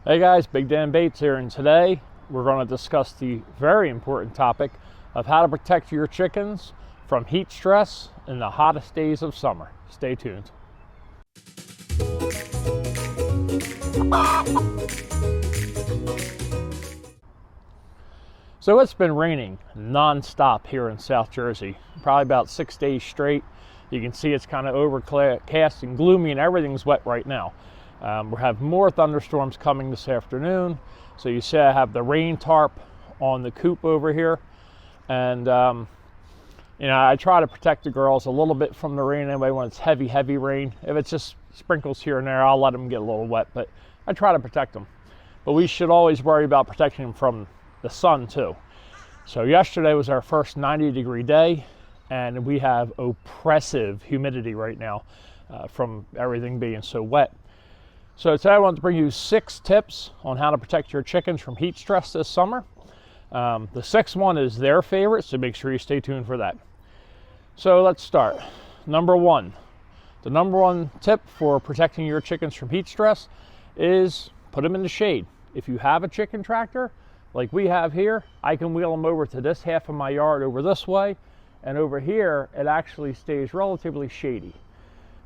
Hey guys, Big Dan Bates here, and today we're going to discuss the very important topic of how to protect your chickens from heat stress in the hottest days of summer. Stay tuned. So it's been raining non-stop here in South Jersey, probably about 6 days straight. You can see it's kind of overcast and gloomy and everything's wet right now. We have more thunderstorms coming this afternoon. So you see I have the rain tarp on the coop over here. And, I try to protect the girls a little bit from the rain anyway when it's heavy rain. If it's just sprinkles here and there, I'll let them get a little wet, but I try to protect them. But we should always worry about protecting them from the sun too. So yesterday was our first 90-degree day, and we have oppressive humidity right now from everything being so wet. So today I want to bring you 6 tips on how to protect your chickens from heat stress this summer. The 6th one is their favorite, so make sure you stay tuned for that. So let's start. Number 1. The number 1 tip for protecting your chickens from heat stress is put them in the shade. If you have a chicken tractor, like we have here, I can wheel them over to this half of my yard over this way, and over here, it actually stays relatively shady.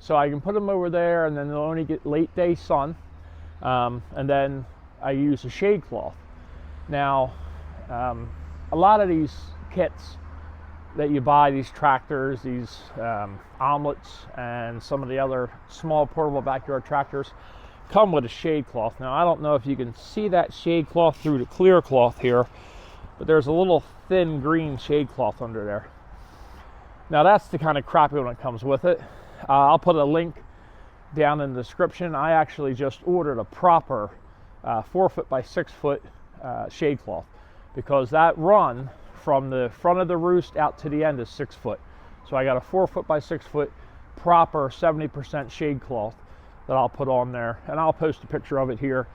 So I can put them over there, and then they'll only get late day sun, and then I use a shade cloth. Now, a lot of these kits that you buy, these tractors, these omelets, and some of the other small portable backyard tractors come with a shade cloth. Now, I don't know if you can see that shade cloth through the clear cloth here, but there's a little thin green shade cloth under there. Now, that's the kind of crappy one that comes with it. I'll put a link down in the description. I actually just ordered a proper 4 foot by 6 foot shade cloth, because that run from the front of the roost out to the end is 6 foot. So I got a 4 foot by 6 foot proper 70% shade cloth that I'll put on there, and I'll post a picture of it here,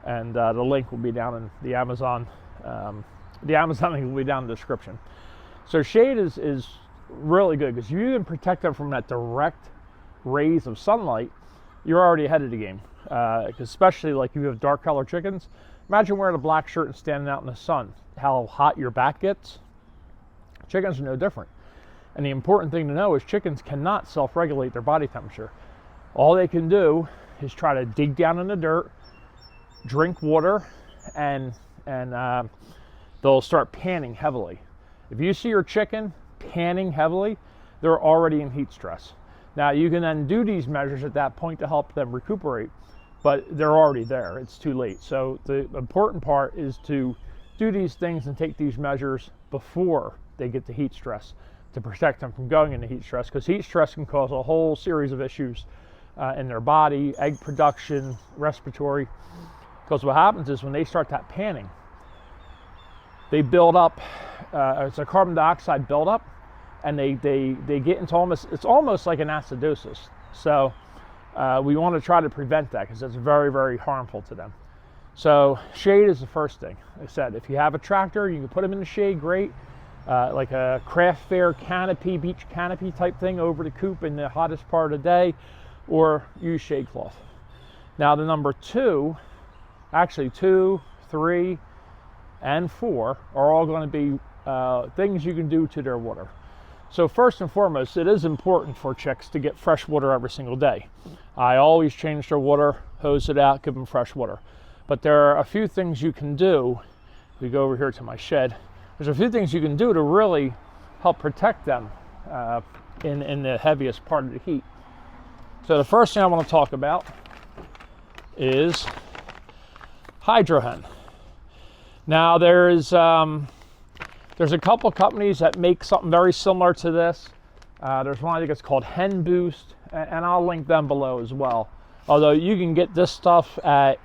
and the link will be down in the Amazon. The Amazon link will be down in the description. So shade is really good, because you can protect them from that direct rays of sunlight. You're already ahead of the game, especially like if you have dark colored chickens. Imagine wearing a black shirt and standing out in the sun, how hot your back gets. Chickens are no different. And the important thing to know is chickens cannot self-regulate their body temperature. All they can do is try to dig down in the dirt, drink water, and they'll start panting heavily. If you see your chicken panting heavily, they're already in heat stress. Now, you can then do these measures at that point to help them recuperate, but they're already there. It's too late. So the important part is to do these things and take these measures before they get to heat stress, to protect them from going into heat stress, because heat stress can cause a whole series of issues in their body, egg production, respiratory. Because what happens is when they start that panting, they build up, it's a carbon dioxide buildup, and they get into it's almost like an acidosis. So we want to try to prevent that, because it's very harmful to them. So shade is the first thing. Like I said, if you have a tractor, you can put them in the shade, great. Like a craft fair canopy, beach canopy type thing over the coop in the hottest part of the day, or use shade cloth. Now the number 2, actually 2, 3, and 4 are all going to be things you can do to their water. So first and foremost, it is important for chicks to get fresh water every single day. I always change their water, hose it out, give them fresh water. But there are a few things you can do. We go over here to my shed. There's a few things you can do to really help protect them in the heaviest part of the heat. So the first thing I want to talk about is Hydrohen. Now there's a couple companies that make something very similar to this. There's one I think it's called Hen Boost, and I'll link them below as well. Although you can get this stuff at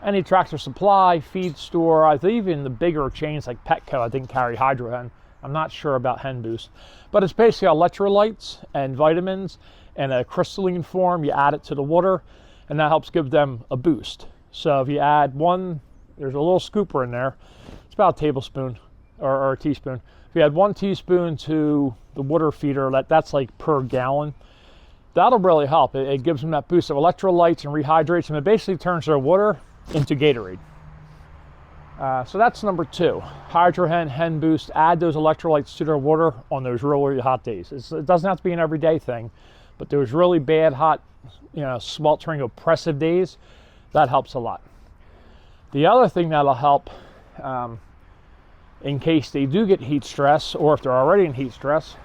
any Tractor Supply, feed store. I think even the bigger chains like Petco, I think, carry Hydrohen. I'm not sure about Hen Boost, but it's basically electrolytes and vitamins in a crystalline form. You add it to the water, and that helps give them a boost. So if you add there's a little scooper in there. It's about a tablespoon or a teaspoon. If you add 1 teaspoon to the water feeder, that's like per gallon. That'll really help. It gives them that boost of electrolytes and rehydrates them. It basically turns their water into Gatorade. So that's number 2. Hydro Hen Boost. Add those electrolytes to their water on those really hot days. It doesn't have to be an everyday thing, but those really bad, hot, sweltering, oppressive days, that helps a lot. The other thing that'll help, in case they do get heat stress, or if they're already in heat stress.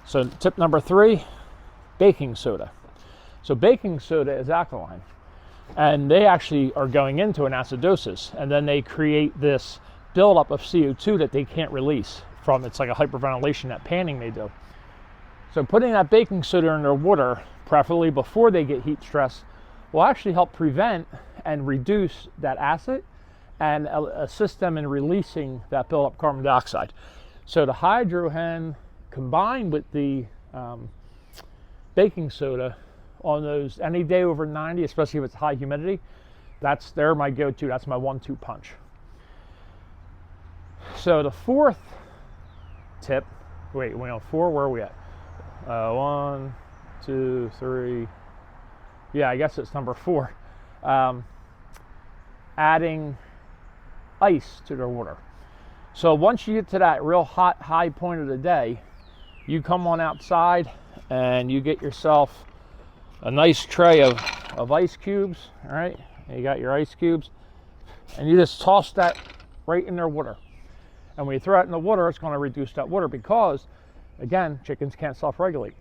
So tip number 3, baking soda. So baking soda is alkaline, and they actually are going into an acidosis, and then they create this buildup of CO2 that they can't release from. It's like a hyperventilation, that panting they do. So putting that baking soda in their water, preferably before they get heat stress, will actually help prevent and reduce that acid and assist them in releasing that buildup carbon dioxide. So the Hydro Hen combined with the baking soda on those any day over 90, especially if it's high humidity, they're my go-to. That's my 1-2 punch. So the 4th tip, wait, we're on 4, where are we at? 1, 2, 3, yeah, I guess it's number 4. Adding ice to their water. So once you get to that real hot, high point of the day, you come on outside and you get yourself a nice tray of ice cubes, all right? And you got your ice cubes, and you just toss that right in their water. And when you throw it in the water, it's going to reduce that water because, again, chickens can't self-regulate.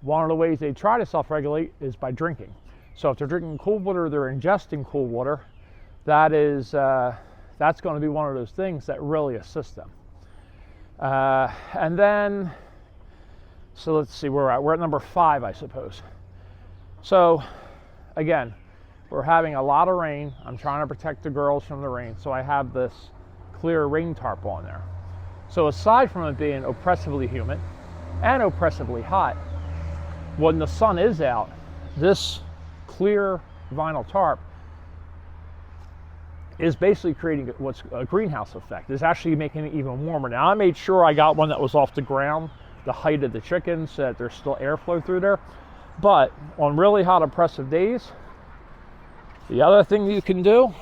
One of the ways they try to self-regulate is by drinking. So if they're drinking cold water, they're ingesting cold water, that's going to be one of those things that really assists them. And then, so let's see where we're at. We're at number 5, I suppose. So again, we're having a lot of rain. I'm trying to protect the girls from the rain, so I have this clear rain tarp on there. So aside from it being oppressively humid and oppressively hot, when the sun is out, this clear vinyl tarp is basically creating what's a greenhouse effect. It's actually making it even warmer. Now I made sure I got one that was off the ground, the height of the chickens, so that there's still airflow through there. But on really hot, oppressive days, the other thing you can do,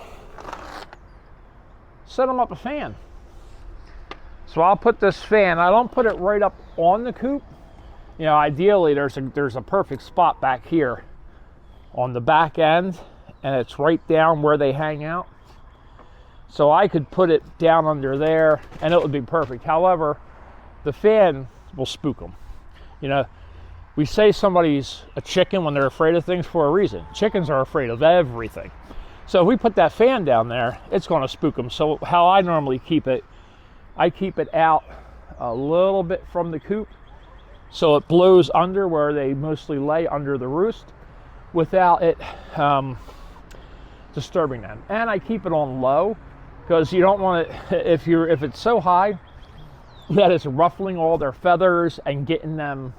set them up a fan. So I'll put this fan, I don't put it right up on the coop. Ideally there's a perfect spot back here on the back end, and it's right down where they hang out. So I could put it down under there and it would be perfect. However, the fan will spook them. We say somebody's a chicken when they're afraid of things for a reason. Chickens are afraid of everything. So if we put that fan down there, it's going to spook them. So how I normally keep it, I keep it out a little bit from the coop, so it blows under where they mostly lay under the roost without it disturbing them. And I keep it on low because you don't want it, if it's so high that it's ruffling all their feathers and getting them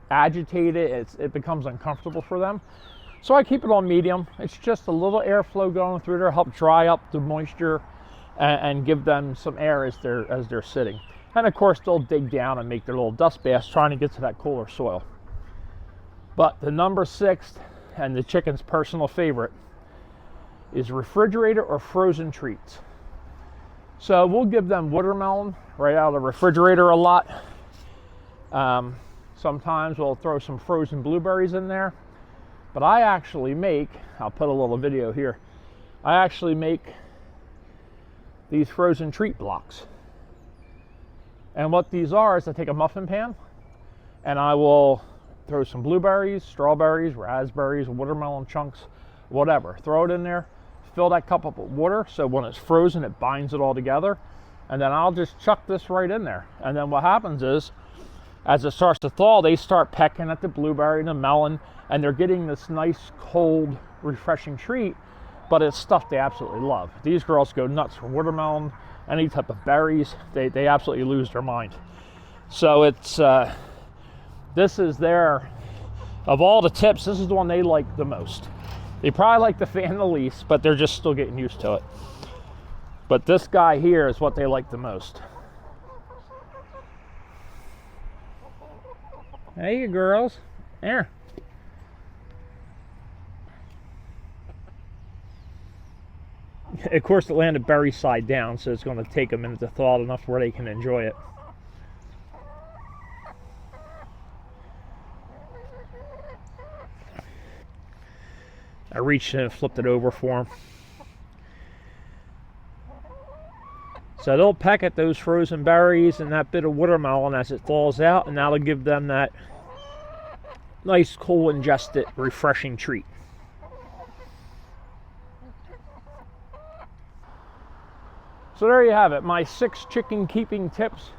agitated, it becomes uncomfortable for them. So I keep it on medium. It's just a little airflow going through there, help dry up the moisture and give them some air as they're sitting. And of course they'll dig down and make their little dust baths trying to get to that cooler soil. But the number 6 and the chicken's personal favorite is refrigerator or frozen treats. So we'll give them watermelon right out of the refrigerator a lot. Sometimes we'll throw some frozen blueberries in there. But I actually make, I'll put a little video here, I actually make these frozen treat blocks. And what these are is I take a muffin pan and I will throw some blueberries, strawberries, raspberries, watermelon chunks, whatever. Throw it in there, fill that cup up with water so when it's frozen it binds it all together. And then I'll just chuck this right in there. And then what happens is, as it starts to thaw, they start pecking at the blueberry and the melon, and they're getting this nice, cold, refreshing treat, but it's stuff they absolutely love. These girls go nuts for watermelon, any type of berries. They absolutely lose their mind. So it's, this is of all the tips, this is the one they like the most. They probably like the fan the least, but they're just still getting used to it. But this guy here is what they like the most. Hey, you girls. There. Of course, it landed berry side down, so it's going to take a minute to thaw it enough where they can enjoy it. I reached in and flipped it over for them. So they'll peck at those frozen berries and that bit of watermelon as it thaws out, and that'll give them that nice, cool, ingested, refreshing treat. So there you have it, my 6 chicken keeping tips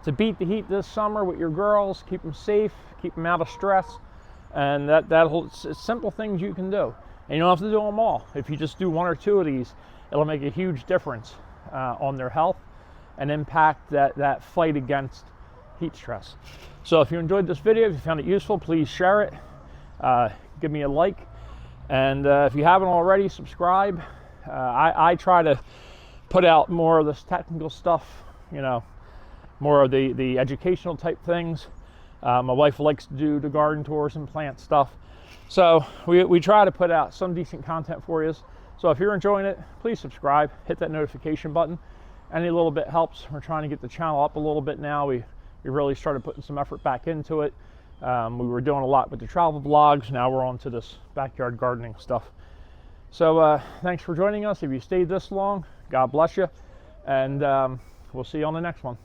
to beat the heat this summer with your girls, keep them safe, keep them out of stress, and it's simple things you can do. And you don't have to do them all. If you just do 1 or 2 of these, it'll make a huge difference on their health and impact that fight against heat stress. So if you enjoyed this video, if you found it useful, please share it, give me a like, and if you haven't already, subscribe. I try to put out more of this technical stuff, you know, more of the educational type things. My wife likes to do the garden tours and plant stuff. So we try to put out some decent content for you. So if you're enjoying it, please subscribe, hit that notification button. Any little bit helps. We're trying to get the channel up a little bit now. We really started putting some effort back into it. We were doing a lot with the travel vlogs. Now we're on to this backyard gardening stuff. So thanks for joining us. If you stayed this long, God bless you. And we'll see you on the next one.